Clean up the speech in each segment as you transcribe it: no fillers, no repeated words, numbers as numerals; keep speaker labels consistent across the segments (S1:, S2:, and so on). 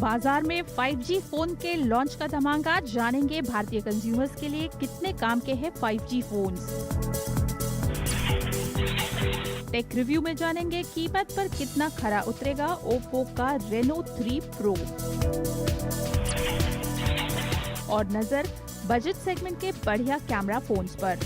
S1: बाजार में 5G phone के लॉन्च का धमाका, जानेंगे भारतीय कंज्यूमर्स के लिए कितने काम के हैं 5G फोन्स। टेक रिव्यू में जानेंगे कीमत पर कितना खरा उतरेगा ओप्पो का Reno 3 Pro। और नजर बजट सेगमेंट के बढ़िया कैमरा फोन्स पर।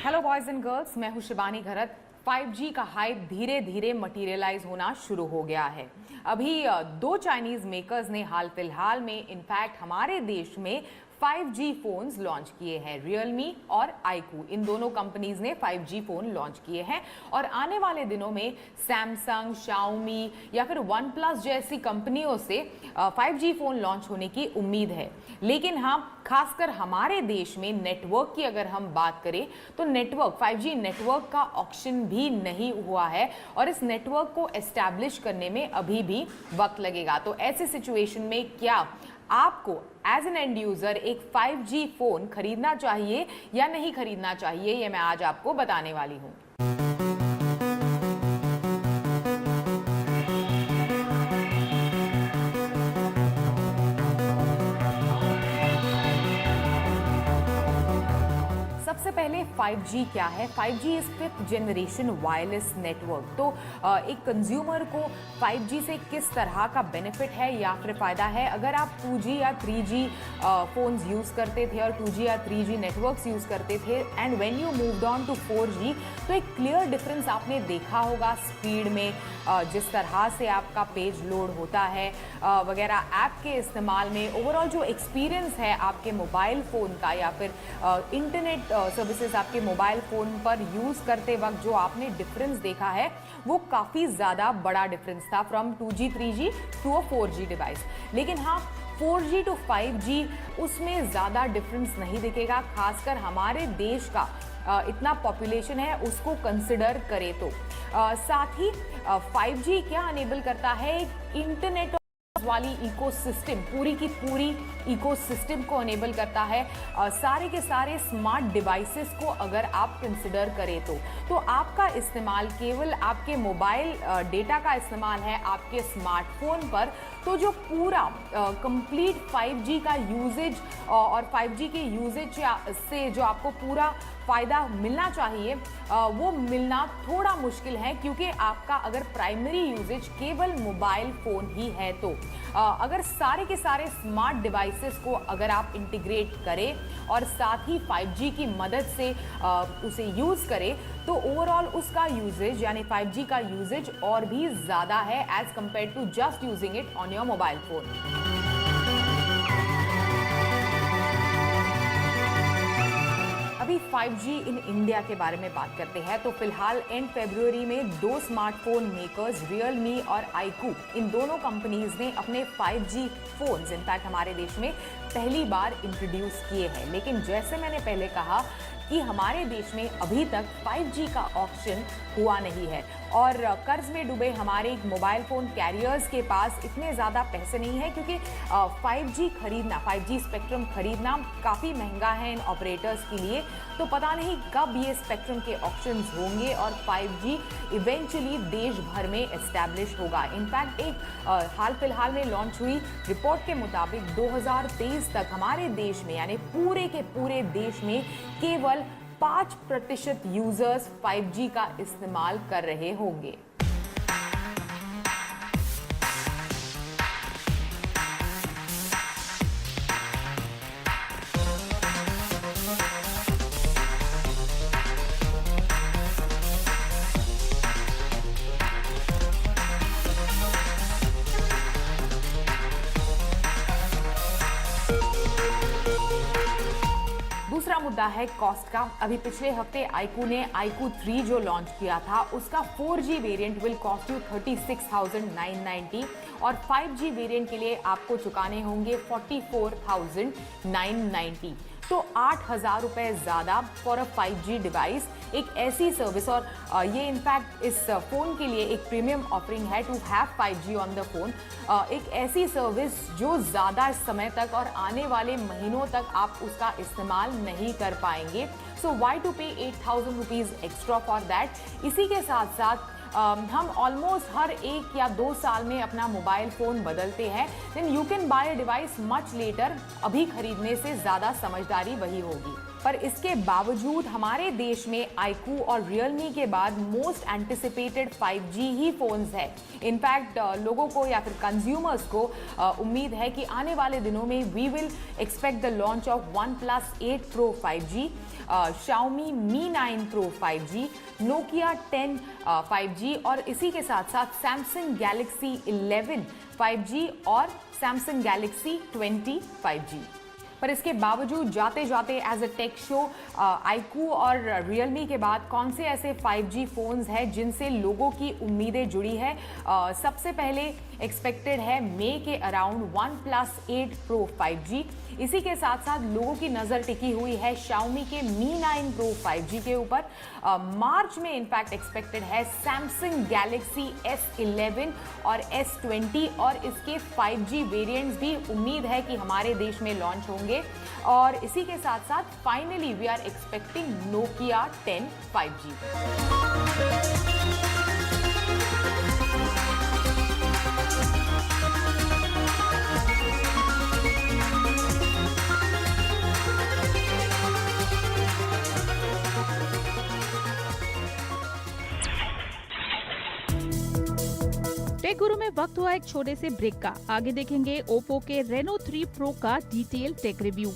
S2: हेलो बॉयज एंड गर्ल्स, मैं हूं शिवानी घरत। 5G का हाइप धीरे धीरे मटीरियलाइज होना शुरू हो गया है। अभी दो चाइनीज मेकर्स ने हाल फिलहाल में इनफैक्ट हमारे देश में 5G फोन्स लॉन्च किए हैं। रियलमी और आईकू, इन दोनों कंपनीज ने 5G फोन लॉन्च किए हैं और आने वाले दिनों में सैमसंग, शाओमी या फिर वन प्लस जैसी कंपनियों से 5G फोन लॉन्च होने की उम्मीद है। लेकिन हाँ, खासकर हमारे देश में नेटवर्क की अगर हम बात करें तो नेटवर्क 5G नेटवर्क का ऑक्शन भी नहीं हुआ है और इस नेटवर्क को एस्टैब्लिश करने में अभी भी वक्त लगेगा। तो ऐसे सिचुएशन में क्या आपको एज एन एंड यूजर एक 5G फोन खरीदना चाहिए या नहीं खरीदना चाहिए, ये मैं आज आपको बताने वाली हूं। सबसे पहले 5G क्या है? 5G is 5th generation wireless network. तो एक कंज्यूमर को 5G से किस तरह का बेनिफिट है या फिर फायदा है? अगर आप 2G या 3G फोन्स यूज करते थे और 2G या 3G नेटवर्क्स यूज करते थे and when you moved on to 4G, तो एक क्लियर डिफरेंस आपने देखा होगा स्पीड में, जिस तरह से आपका पेज लोड होता है वगैरह, ऐप के इस्तेमाल में, ओवरऑल जो एक्सपीरियंस है आपके मोबाइल फ़ोन का या फिर इंटरनेट सर्विसेज आपके मोबाइल फ़ोन पर यूज़ करते वक्त जो आपने डिफरेंस देखा है वो काफ़ी ज़्यादा बड़ा डिफरेंस था from 2G 3G to a 4G device. लेकिन हाँ, 4G टू 5G उसमें ज़्यादा डिफरेंस नहीं दिखेगा, खासकर हमारे देश का इतना पॉपुलेशन है उसको कंसिडर करें तो। साथ ही 5G क्या अनेबल करता है? इंटरनेट वाली इकोसिस्टम, पूरी की पूरी इकोसिस्टम को अनेबल करता है। सारे के सारे स्मार्ट डिवाइसेस को अगर आप कंसिडर करें तो आपका इस्तेमाल केवल आपके मोबाइल डेटा का इस्तेमाल है आपके स्मार्टफोन पर, तो जो पूरा कंप्लीट 5G का यूजेज और 5G के यूजेज से जो आपको पूरा फ़ायदा मिलना चाहिए वो मिलना थोड़ा मुश्किल है, क्योंकि आपका अगर प्राइमरी यूजेज केवल मोबाइल फ़ोन ही है तो अगर सारे के सारे स्मार्ट डिवाइसेस को अगर आप इंटीग्रेट करें और साथ ही 5G की मदद से उसे यूज़ करें तो ओवरऑल उसका यूजेज यानी 5G का यूजेज और भी ज़्यादा है as compare to just using it on your mobile phone. अभी 5G इन इंडिया के बारे में बात करते हैं तो फिलहाल एंड फरवरी में दो स्मार्टफोन मेकर्स रियलमी और आईकू, इन दोनों कंपनीज ने अपने 5G फोन्स इनफैक्ट हमारे देश में पहली बार इंट्रोड्यूस किए हैं। लेकिन जैसे मैंने पहले कहा कि हमारे देश में अभी तक 5G का ऑप्शन हुआ नहीं है और कर्ज में डूबे हमारे मोबाइल फ़ोन कैरियर्स के पास इतने ज़्यादा पैसे नहीं है, क्योंकि 5G खरीदना, 5G स्पेक्ट्रम खरीदना काफ़ी महंगा है इन ऑपरेटर्स के लिए। तो पता नहीं कब ये स्पेक्ट्रम के ऑप्शंस होंगे और 5G इवेंचुअली देश भर में एस्टैब्लिश होगा। इनफैक्ट एक हाल फिलहाल में लॉन्च हुई रिपोर्ट के मुताबिक 2023 तक हमारे देश में यानी पूरे के पूरे देश में केवल 5% यूजर्स 5G का इस्तेमाल कर रहे होंगे। दूसरा मुद्दा है कॉस्ट का। अभी पिछले हफ्ते आईकू ने आईकू 3 जो लॉन्च किया था उसका 4G variant will cost you 36,990 और 5G वेरिएंट के लिए आपको चुकाने होंगे 44,990। तो 8,000 रुपये ज़्यादा फॉर अ 5G डिवाइस। एक ऐसी सर्विस, और ये इनफैक्ट इस फ़ोन के लिए एक प्रीमियम ऑफरिंग है to have 5G on the phone. एक ऐसी सर्विस जो ज़्यादा समय तक और आने वाले महीनों तक आप उसका इस्तेमाल नहीं कर पाएंगे। सो वाई टू पे 8,000 रुपीज़ एक्स्ट्रा फॉर दैट। इसी के साथ साथ हम ऑलमोस्ट हर 1 या 2 साल में अपना मोबाइल फ़ोन बदलते हैं, then you can buy a device much later. अभी खरीदने से ज़्यादा समझदारी वही होगी। पर इसके बावजूद हमारे देश में iQOO और Realme के बाद मोस्ट एंटिसिपेटेड 5G ही फोन्स है। इनफैक्ट लोगों को या फिर कंज्यूमर्स को उम्मीद है कि आने वाले दिनों में we will expect the launch of OnePlus 8 Pro 5G, Xiaomi Mi 9 Pro 5G, Nokia 10 5G और इसी के साथ साथ Samsung Galaxy 11 5G और Samsung Galaxy 20 5G। पर इसके बावजूद जाते जाते as a tech show iQOO और Realme के बाद कौन से ऐसे 5G फोन्स हैं जिनसे लोगों की उम्मीदें जुड़ी है। सबसे पहले एक्सपेक्टेड है मई के अराउंड OnePlus 8 Pro 5G। इसी के साथ साथ लोगों की नज़र टिकी हुई है Xiaomi के Mi 9 Pro 5G के ऊपर। मार्च में इनफैक्ट एक्सपेक्टेड है Samsung Galaxy S11 और S20 और इसके 5G वेरिएंट्स भी उम्मीद है कि हमारे देश में लॉन्च होंगे। और इसी के साथ साथ finally we are expecting Nokia 10 5G।
S1: Tech guru में वक्त हुआ एक छोटे से ब्रेक का। आगे देखेंगे ओप्पो के Reno 3 Pro का डिटेल टेक रिव्यू।